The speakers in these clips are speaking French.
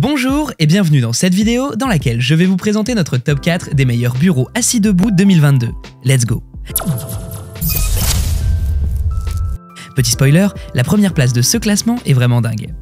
Bonjour et bienvenue dans cette vidéo dans laquelle je vais vous présenter notre top 4 des meilleurs bureaux assis debout 2022. Let's go! Petit spoiler, la première place de ce classement est vraiment dingue.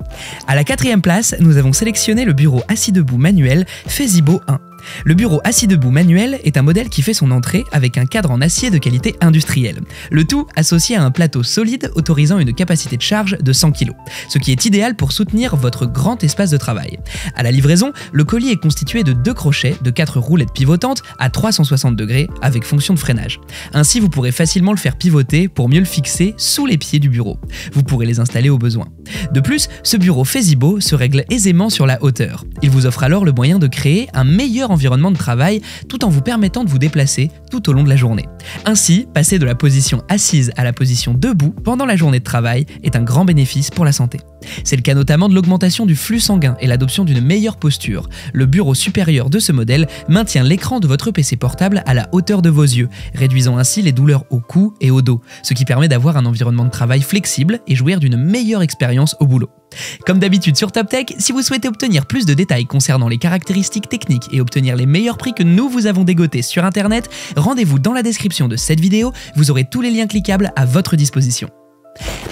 À la quatrième place, nous avons sélectionné le bureau assis debout manuel Feasibo 1. Le bureau assis debout manuel est un modèle qui fait son entrée avec un cadre en acier de qualité industrielle. Le tout associé à un plateau solide autorisant une capacité de charge de 100 kg, ce qui est idéal pour soutenir votre grand espace de travail. À la livraison, le colis est constitué de 2 crochets de 4 roulettes pivotantes à 360 degrés avec fonction de freinage. Ainsi, vous pourrez facilement le faire pivoter pour mieux le fixer sous les pieds du bureau. Vous pourrez les installer au besoin. De plus, ce bureau Feasibo se règle aisément sur la hauteur. Il vous offre alors le moyen de créer un meilleur environnement de travail tout en vous permettant de vous déplacer tout au long de la journée. Ainsi, passer de la position assise à la position debout pendant la journée de travail est un grand bénéfice pour la santé. C'est le cas notamment de l'augmentation du flux sanguin et l'adoption d'une meilleure posture. Le bureau supérieur de ce modèle maintient l'écran de votre PC portable à la hauteur de vos yeux, réduisant ainsi les douleurs au cou et au dos, ce qui permet d'avoir un environnement de travail flexible et jouir d'une meilleure expérience au boulot. Comme d'habitude sur TopTech, si vous souhaitez obtenir plus de détails concernant les caractéristiques techniques et obtenir les meilleurs prix que nous vous avons dégotés sur internet, rendez-vous dans la description de cette vidéo, vous aurez tous les liens cliquables à votre disposition.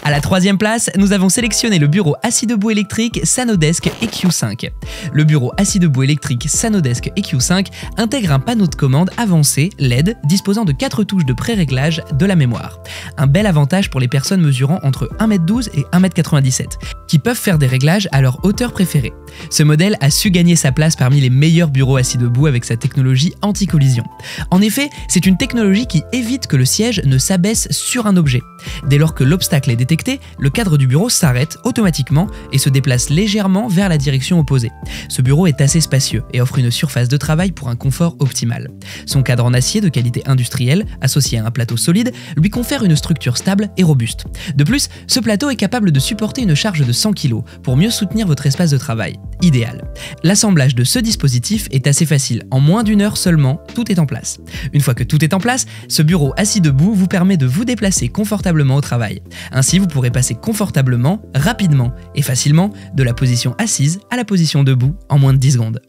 À la troisième place, nous avons sélectionné le bureau assis debout électrique Sanodesk EQ5. Le bureau assis debout électrique Sanodesk EQ5 intègre un panneau de commande avancé LED disposant de 4 touches de pré-réglage de la mémoire. Un bel avantage pour les personnes mesurant entre 1m12 et 1m97, qui peuvent faire des réglages à leur hauteur préférée. Ce modèle a su gagner sa place parmi les meilleurs bureaux assis debout avec sa technologie anti-collision. En effet, c'est une technologie qui évite que le siège ne s'abaisse sur un objet. Dès lors que l'obstacle est détecté, le cadre du bureau s'arrête automatiquement et se déplace légèrement vers la direction opposée. Ce bureau est assez spacieux et offre une surface de travail pour un confort optimal. Son cadre en acier de qualité industrielle, associé à un plateau solide, lui confère une structure stable et robuste. De plus, ce plateau est capable de supporter une charge de 100 kg pour mieux soutenir votre espace de travail. Idéal. L'assemblage de ce dispositif est assez facile. En moins d'1 heure seulement, tout est en place. Une fois que tout est en place, ce bureau assis debout vous permet de vous déplacer confortablement au travail. Ainsi, vous pourrez passer confortablement, rapidement et facilement de la position assise à la position debout en moins de 10 secondes.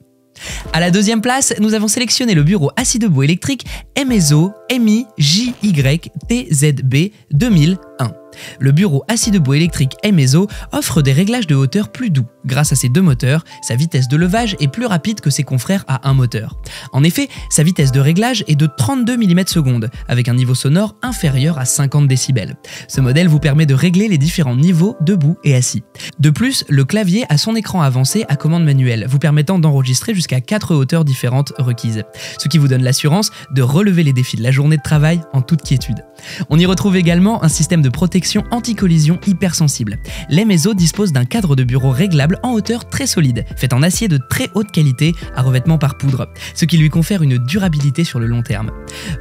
À la deuxième place, nous avons sélectionné le bureau assis debout électrique Emezo MI-JY-TZB 2001. Le bureau assis debout électrique Emezo offre des réglages de hauteur plus doux. Grâce à ses 2 moteurs, sa vitesse de levage est plus rapide que ses confrères à un moteur. En effet, sa vitesse de réglage est de 32 mm/s, avec un niveau sonore inférieur à 50 décibels. Ce modèle vous permet de régler les différents niveaux debout et assis. De plus, le clavier a son écran avancé à commande manuelle, vous permettant d'enregistrer jusqu'à 4 hauteurs différentes requises, ce qui vous donne l'assurance de relever les défis de la journée de travail en toute quiétude. On y retrouve également un système de protection anti-collision hypersensible. L'Emezo dispose d'un cadre de bureau réglable en hauteur très solide, fait en acier de très haute qualité à revêtement par poudre, ce qui lui confère une durabilité sur le long terme.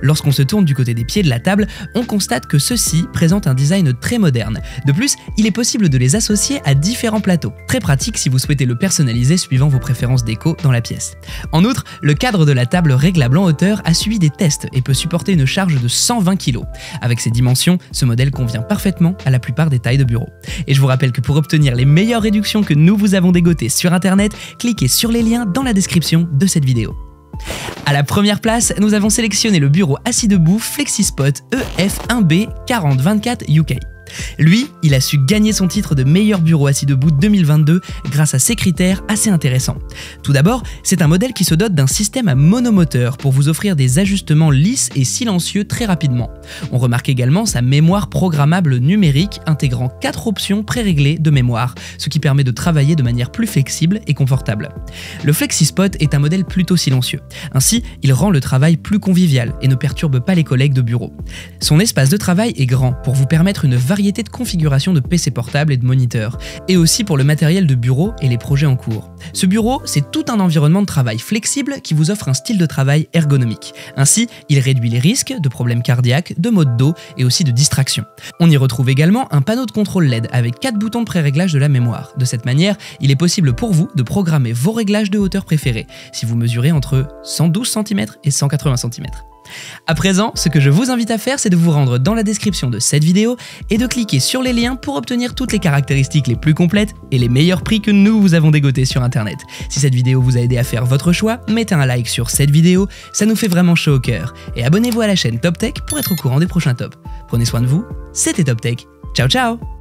Lorsqu'on se tourne du côté des pieds de la table, on constate que ceux-ci présentent un design très moderne. De plus, il est possible de les associer à différents plateaux, très pratique si vous souhaitez le personnaliser suivant vos préférences déco dans la pièce. En outre, le cadre de la table réglable en hauteur a suivi des tests et peut supporter une charge de 120 kg. Avec ces dimensions, ce modèle convient parfaitement à la plupart des tailles de bureau. Et je vous rappelle que pour obtenir les meilleures réductions que nous vous avons dégotées sur internet, cliquez sur les liens dans la description de cette vidéo. À la première place, nous avons sélectionné le bureau assis debout FlexiSpot EF1B 4024 UK. Lui, il a su gagner son titre de meilleur bureau assis debout 2022 grâce à ses critères assez intéressants. Tout d'abord, c'est un modèle qui se dote d'un système à monomoteur pour vous offrir des ajustements lisses et silencieux très rapidement. On remarque également sa mémoire programmable numérique intégrant 4 options pré-réglées de mémoire, ce qui permet de travailler de manière plus flexible et confortable. Le FlexiSpot est un modèle plutôt silencieux. Ainsi, il rend le travail plus convivial et ne perturbe pas les collègues de bureau. Son espace de travail est grand pour vous permettre une variété de configuration de PC portable et de moniteurs, et aussi pour le matériel de bureau et les projets en cours. Ce bureau, c'est tout un environnement de travail flexible qui vous offre un style de travail ergonomique. Ainsi, il réduit les risques de problèmes cardiaques, de maux de dos et aussi de distraction. On y retrouve également un panneau de contrôle LED avec 4 boutons de pré-réglage de la mémoire. De cette manière, il est possible pour vous de programmer vos réglages de hauteur préférés, si vous mesurez entre 112 cm et 180 cm. À présent, ce que je vous invite à faire, c'est de vous rendre dans la description de cette vidéo et de cliquer sur les liens pour obtenir toutes les caractéristiques les plus complètes et les meilleurs prix que nous vous avons dégotés sur internet. Si cette vidéo vous a aidé à faire votre choix, mettez un like sur cette vidéo, ça nous fait vraiment chaud au cœur. Et abonnez-vous à la chaîne Top Tech pour être au courant des prochains tops. Prenez soin de vous, c'était Top Tech. Ciao ciao!